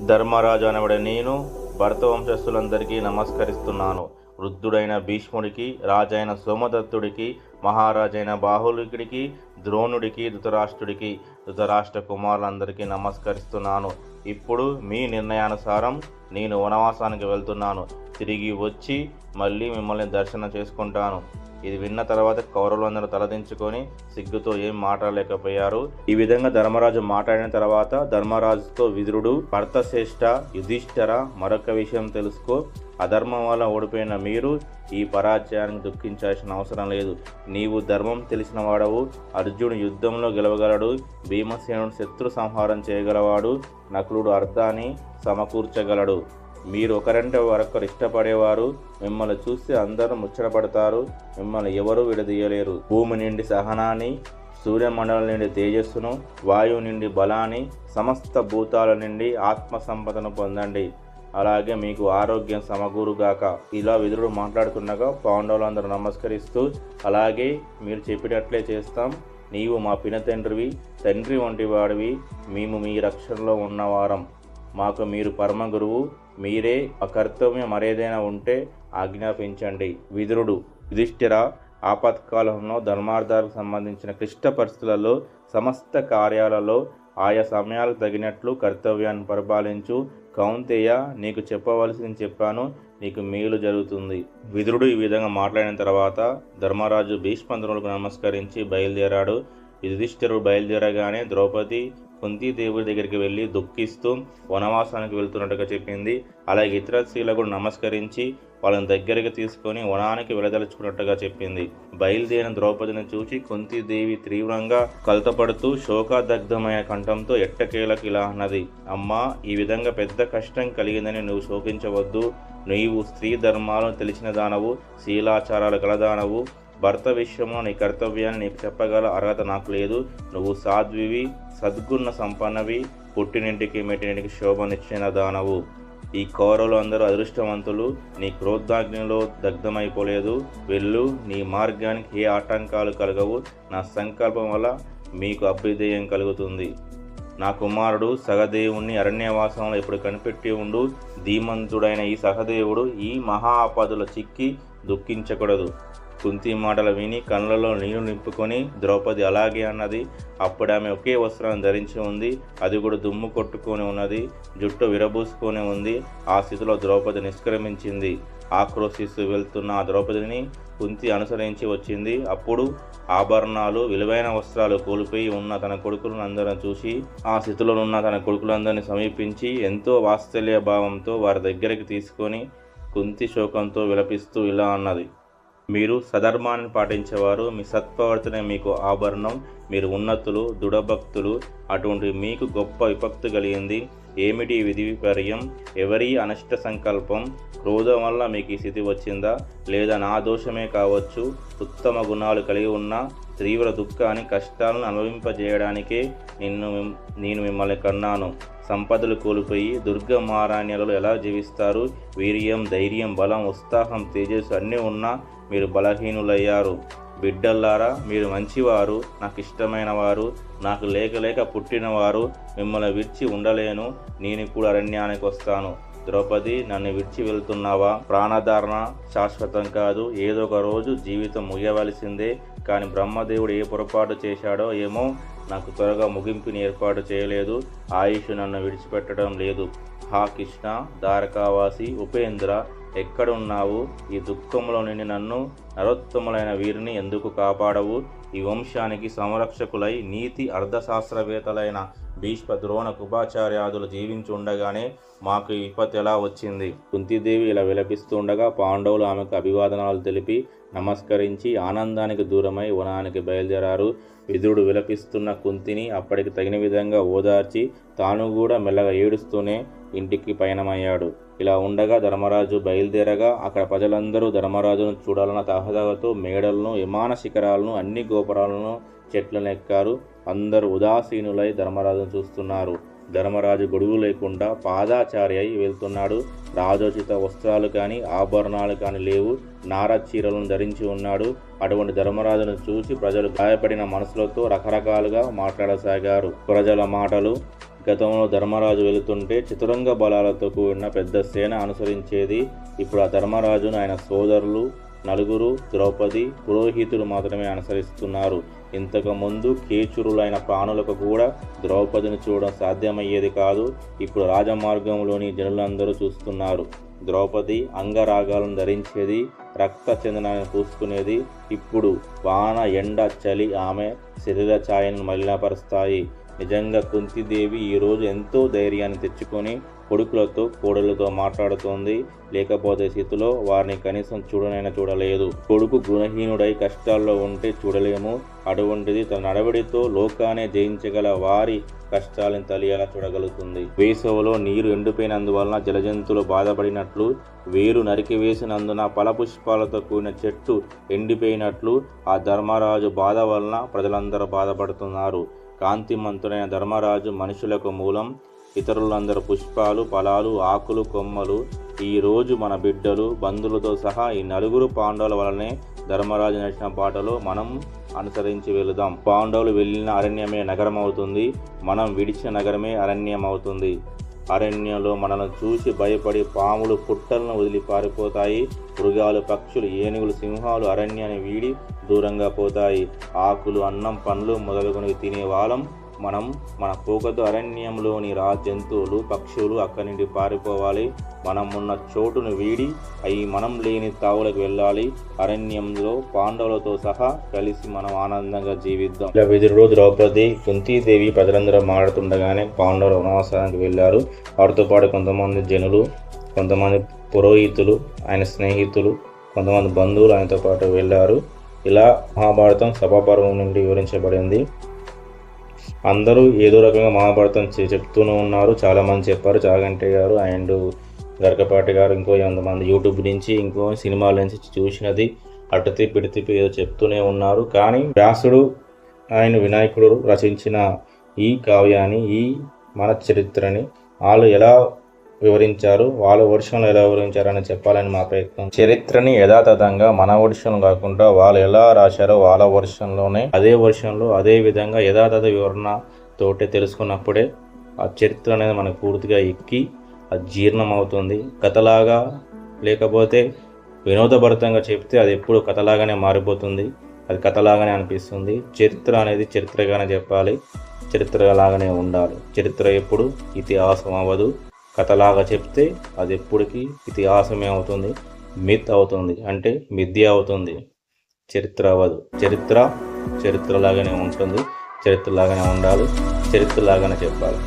ధర్మరాజు అనబడే నేను భరత వంశస్థులందరికీ నమస్కరిస్తున్నాను. వృద్ధుడైన భీష్ముడికి, రాజైన సోమదత్తుడికి, మహారాజైన బాహులికుడికి, ద్రోణుడికి, ధృతరాష్ట్ర కుమారులందరికీ నమస్కరిస్తున్నాను. ఇప్పుడు మీ నిర్ణయానుసారం నేను వనవాసానికి వెళ్తున్నాను. తిరిగి వచ్చి మళ్ళీ మిమ్మల్ని దర్శనం చేసుకుంటాను. ఇది విన్న తర్వాత కౌరవులందరూ తలదించుకొని సిగ్గుతో ఏం మాట్లాడలేకపోయారు. ఈ విధంగా ధర్మరాజు మాట్లాడిన తర్వాత ధర్మరాజుతో విదురుడు, భర్తశ్రేష్ఠ యుధిష్ఠిర, మరొక విషయం తెలుసుకో. అధర్మం వల్ల ఓడిపోయిన మీరు ఈ పరాజయానికి దుఃఖించాల్సిన అవసరం లేదు. నీవు ధర్మం తెలిసిన వాడవు. అర్జునుడు యుద్ధంలో గెలవగలడు. భీమసేనుడు శత్రు సంహారం చేయగలవాడు. నకులుడు అర్థాన్ని సమకూర్చగలడు. మీరు ఒకరంటే మరొకరు ఇష్టపడేవారు. మిమ్మల్ని చూస్తే అందరూ ముచ్చటపడతారు. మిమ్మల్ని ఎవరూ విడదీయలేరు. భూమి నుండి సహనాన్ని, సూర్యమండలం నుండి తేజస్సును, వాయువు నుండి బలాన్ని, సమస్త భూతాల నుండి ఆత్మ సంపదను పొందండి. అలాగే మీకు ఆరోగ్యం సమకూరుగాక. ఇలా విదురుడు మాట్లాడుతుండగా పాండవులందరూ నమస్కరిస్తూ, అలాగే మీరు చెప్పినట్లే చేస్తాం. నీవు మా పినతండ్రివి, తండ్రి వంటి వాడివి. మేము మీ రక్షణలో ఉన్నవారం. మాకు మీరు పరమ గురువు. మీరే అకర్తవ్యం మరేదైనా ఉంటే ఆజ్ఞాపించండి. విదురుడు, యుధిష్ఠిర, ఆపత్కాలంలో ధర్మార్థాలకు సంబంధించిన క్లిష్ట పరిస్థితులలో, సమస్త కార్యాలలో ఆయా సమయాలకు తగినట్లు కర్తవ్యాన్ని పరిపాలించు. కౌంతేయ, నీకు చెప్పవలసింది చెప్పాను. నీకు మేలు జరుగుతుంది. విదురుడు ఈ విధంగా మాట్లాడిన తర్వాత ధర్మరాజు భీష్మంతులకు నమస్కరించి బయలుదేరాడు. యుధిష్ఠిరుడు బయలుదేరగానే ద్రౌపది కుంతీదేవుడి దగ్గరికి వెళ్ళి దుఃఖిస్తూ వనవాసానికి వెళ్తున్నట్టుగా చెప్పింది. అలాగే ఇతర స్త్రీలకు కూడా నమస్కరించి వాళ్ళని దగ్గరికి తీసుకొని వనానికి వెళ్ళదలుచుకున్నట్టుగా చెప్పింది. బయలుదేరిన ద్రౌపదిని చూసి కుంతీదేవి తీవ్రంగా కలతపడుతూ శోకాదగ్ధమైన కంఠంతో ఎట్టకేలకు ఇలా అన్నది, అమ్మా, ఈ విధంగా పెద్ద కష్టం కలిగిందని నువ్వు శోకించవద్దు. నీవు స్త్రీ ధర్మాలను తెలిసిన దానవు, శీలాచారాలు కలదానవు. భర్త విషయంలో నీ కర్తవ్యాన్ని నీకు చెప్పగల అర్హత నాకు లేదు. నువ్వు సాధ్వివి, సద్గుణ సంపన్నవి, పుట్టినింటికి మెట్టినింటికి శోభనిచ్చిన దానవు. ఈ కౌరవులు అందరూ అదృష్టవంతులు. నీ క్రోధాగ్నిలో దగ్ధమైపోలేదు. వెళ్ళు, నీ మార్గానికి ఏ ఆటంకాలు కలగవు. నా సంకల్పం వల్ల మీకు అభ్యుదయం కలుగుతుంది. నా కుమారుడు సహదేవుణ్ణి అరణ్యవాసంలో ఇప్పుడు కనిపెట్టి ఉండు. ధీమంతుడైన ఈ సహదేవుడు ఈ మహా ఆపదలో చిక్కి దుఃఖించకూడదు. కుంతి మాటలు విని కళ్ళలో నీరు నింపుకొని ద్రౌపది అలాగే అన్నది. అప్పుడు ఆమె ఒకే వస్త్రాన్ని ధరించి ఉంది. అది కూడా దుమ్ము కొట్టుకొని ఉన్నది. జుట్టు విరబూసుకొని ఉంది. ఆ స్థితిలో ద్రౌపది నిష్క్రమించింది. ఆక్రోశిస్తూ వెళ్తున్న ఆ ద్రౌపదిని కుంతి అనుసరించి వచ్చింది. అప్పుడు ఆభరణాలు, విలువైన వస్త్రాలు కోల్పోయి ఉన్న తన కొడుకులను అందరం చూసి ఆ స్థితిలో ఉన్న తన కొడుకులందరినీ సమీపించి ఎంతో వాత్సల్య భావంతో వారి దగ్గరికి తీసుకొని కుంతి శోకంతో విలపిస్తూ ఇలా అన్నది, మీరు సధర్మాన్ని పాటించేవారు. మీ సత్ప్రవర్తనే మీకు ఆభరణం. మీరు ఉన్నతులు, దృఢభక్తులు. అటువంటి మీకు గొప్ప విపక్తి కలిగింది. ఏమిటి విధి విపర్యం? ఎవరి అనష్ట సంకల్పం? క్రోధం వల్ల మీకు ఈ స్థితి వచ్చిందా? లేదా నా దోషమే కావచ్చు. ఉత్తమ గుణాలు కలిగి ఉన్న తీవ్ర దుఃఖాన్ని, కష్టాలను అనుభవింపజేయడానికే నేను మిమ్మల్ని కన్నాను. సంపదలు కోల్పోయి దుర్గమారణ్యాలలో ఎలా జీవిస్తారు? వీర్యం, ధైర్యం, బలం, ఉత్సాహం, తేజస్సు అన్నీ ఉన్నా మీరు బలహీనులయ్యారు. బిడ్డల్లారా, మీరు మంచివారు, నాకు ఇష్టమైన వారు, నాకు లేక పుట్టినవారు. మిమ్మల్ని విడిచి ఉండలేను. నేను ఇప్పుడు అరణ్యానికి వస్తాను. ద్రౌపది, నన్ను విడిచి వెళ్తున్నావా? ప్రాణధారణ శాశ్వతం కాదు. ఏదో ఒక రోజు జీవితం ముగియవలసిందే. కానీ బ్రహ్మదేవుడు ఏ పొరపాటు చేశాడో ఏమో, నాకు త్వరగా ముగింపుని ఏర్పాటు చేయలేదు. ఆయుష్ నన్ను విడిచిపెట్టడం లేదు. హా కృష్ణ, ద్వారకావాసి, ఉపేంద్ర, ఎక్కడున్నావు? ఈ దుఃఖంలో నుండి నన్ను, నరోత్తములైన వీరిని ఎందుకు కాపాడవు? ఈ వంశానికి సంరక్షకులై నీతి అర్థశాస్త్రవేత్తలైన భీష్మ, ద్రోణ, కృపాచార్యాదులు జీవించి ఉండగానే మాకు ఈ విపత్తు ఎలా వచ్చింది? కుంతీదేవి ఇలా విలపిస్తూ ఉండగా పాండవులు ఆమెకు అభివాదనాలు తెలిపి నమస్కరించి ఆనందానికి దూరమై వనానికి బయలుదేరారు. విదురుడు విలపిస్తున్న కుంతిని అప్పటికి తగిన విధంగా ఓదార్చి తాను కూడా మెల్లగా ఏడుస్తూనే ఇంటికి పయనమయ్యాడు. ఇలా ఉండగా ధర్మరాజు బయలుదేరగా అక్కడ ప్రజలందరూ ధర్మరాజును చూడాలన్న తహతహతో మేడలను, విమాన శిఖరాలను, అన్ని గోపురాలను, చెట్లను ఎక్కారు. అందరూ ఉదాసీనులై ధర్మరాజును చూస్తున్నారు. ధర్మరాజు గొడుగు లేకుండా పాదాచారి అయి వెళ్తున్నాడు. రాజోచిత వస్త్రాలు కానీ ఆభరణాలు కానీ లేవు. నారచీరలను ధరించి ఉన్నాడు. అటువంటి ధర్మరాజును చూసి ప్రజలు గాయపడిన మనసులతో రకరకాలుగా మాట్లాడసాగారు. ప్రజల మాటలు గతంలో ధర్మరాజు వెళుతుంటే చతురంగ బలాలతో కూడిన పెద్ద సేన అనుసరించేది. ఇప్పుడు ఆ ధర్మరాజును ఆయన సోదరులు నలుగురు, ద్రౌపది, పురోహితుడు మాత్రమే అనుసరిస్తున్నారు. ఇంతకుముందు కేచురులైన ప్రాణులకు కూడా ద్రౌపదిని చూడడం సాధ్యమయ్యేది కాదు. ఇప్పుడు రాజమార్గంలోని జనులందరూ చూస్తున్నారు. ద్రౌపది అంగరాగాలను ధరించేది, రక్త చందనాన్ని పూసుకునేది. ఇప్పుడు వాన, ఎండ, చలి ఆమె శరీర ఛాయను మలినపరుస్తాయి. నిజంగా కుంతీదేవి ఈరోజు ఎంతో ధైర్యాన్ని తెచ్చుకొని కొడుకులతో కోడలతో మాట్లాడుతోంది. లేకపోతే స్థితిలో వారిని కనీసం చూడనైనా చూడలేదు. కొడుకు గుణహీనుడై కష్టాల్లో ఉంటే చూడలేము. అటువంటిది తన నడవడితో లోకాన్ని జయించగల వారి కష్టాలను తెలియాలా చూడగలుగుతుంది. వేసవిలో నీరు ఎండిపోయినందువలన జలజంతువులు బాధపడినట్లు, వేరు నరికివేసినందున ఫలపుష్పాలతో కూడిన చెట్టు ఎండిపోయినట్లు ఆ ధర్మరాజు బాధ వలన ప్రజలందరూ బాధపడుతున్నారు. కాంతిమంతుడైన ధర్మరాజు మనుషులకు మూలం. ఇతరులందరూ పుష్పాలు, ఫలాలు, ఆకులు, కొమ్మలు. ఈరోజు మన బిడ్డలు, బంధువులతో సహా ఈ నలుగురు పాండవుల వలనే ధర్మరాజు నడిచిన బాటలో మనం అనుసరించి వెళుదాం. పాండవులు వెళ్ళిన అరణ్యమే నగరం అవుతుంది. మనం విడిచిన నగరమే అరణ్యం అవుతుంది. అరణ్యంలో మనల్ని చూసి భయపడి పాములు పుట్టలను వదిలి పారిపోతాయి. మృగాలు, పక్షులు, ఏనుగులు, సింహాలు అరణ్యాన్ని వీడి దూరంగా పోతాయి. ఆకులు, అన్నం, పండ్లు మొదలుగునవి తినే వాళ్ళం మనం. మన పోకతో అరణ్యంలోని జంతువులు, పక్షులు అక్కడి నుండి పారిపోవాలి. మనం ఉన్న చోటును వీడి అవి మనం లేని తావులకు వెళ్ళాలి. అరణ్యంలో పాండవులతో సహా కలిసి మనం ఆనందంగా జీవిద్దాం. ఇలా విదురుడు, ద్రౌపది, కుంతీదేవి ప్రజలందరూ మాట్లాడుతుండగానే పాండవులు వనవాసానికి వెళ్ళారు. వారితో పాటు కొంతమంది జనులు, కొంతమంది పురోహితులు, ఆయన స్నేహితులు, కొంతమంది బంధువులు ఆయనతో పాటు వెళ్ళారు. ఇలా మహాభారతం సభాపర్వం నుండి వివరించబడింది. అందరూ ఏదో రకంగా మహాభారతం చెప్తూనే ఉన్నారు. చాలామంది చెప్పారు. చాగంటి గారు అండ్ గరకపాటి గారు, ఇంకో కొంతమంది యూట్యూబ్ నుంచి, ఇంకో సినిమాల నుంచి చూసినది అటు తిప్పి ఇటు తిప్పి ఏదో చెప్తూనే ఉన్నారు. కానీ వ్యాసుడు, ఆయన వినాయకుడు రచించిన ఈ కావ్యాన్ని, ఈ మన చరిత్రని వాళ్ళు ఎలా వివరించారు, వాళ్ళ వర్షంలో ఎలా వివరించారని చెప్పాలని మా ప్రయత్నం. చరిత్రని యథాతథంగా మన వర్షంలో కాకుండా వాళ్ళు ఎలా రాశారో వాళ్ళ వర్షంలోనే, అదే వర్షంలో అదే విధంగా యథాతథ వివరణ తోటే తెలుసుకున్నప్పుడే ఆ చరిత్ర అనేది మనకు పూర్తిగా ఎక్కి అది జీర్ణం అవుతుంది. కథలాగా లేకపోతే వినోదభరితంగా చెప్తే అది ఎప్పుడు కథలాగానే మారిపోతుంది. అది కథలాగానే అనిపిస్తుంది. చరిత్ర అనేది చరిత్రగానే చెప్పాలి, చరిత్రలాగానే ఉండాలి. చరిత్ర ఎప్పుడు ఇతిహాసం అవ్వదు. కథలాగా చెప్తే అది ఎప్పటికీ ఇతిహాసమే అవుతుంది, మిత్ అవుతుంది, అంటే మిథ్య అవుతుంది. చరిత్ర అవ్వదు. చరిత్రలాగానే ఉంటుంది, చరిత్రలాగానే ఉండాలి, చరిత్రలాగానే చెప్పాలి.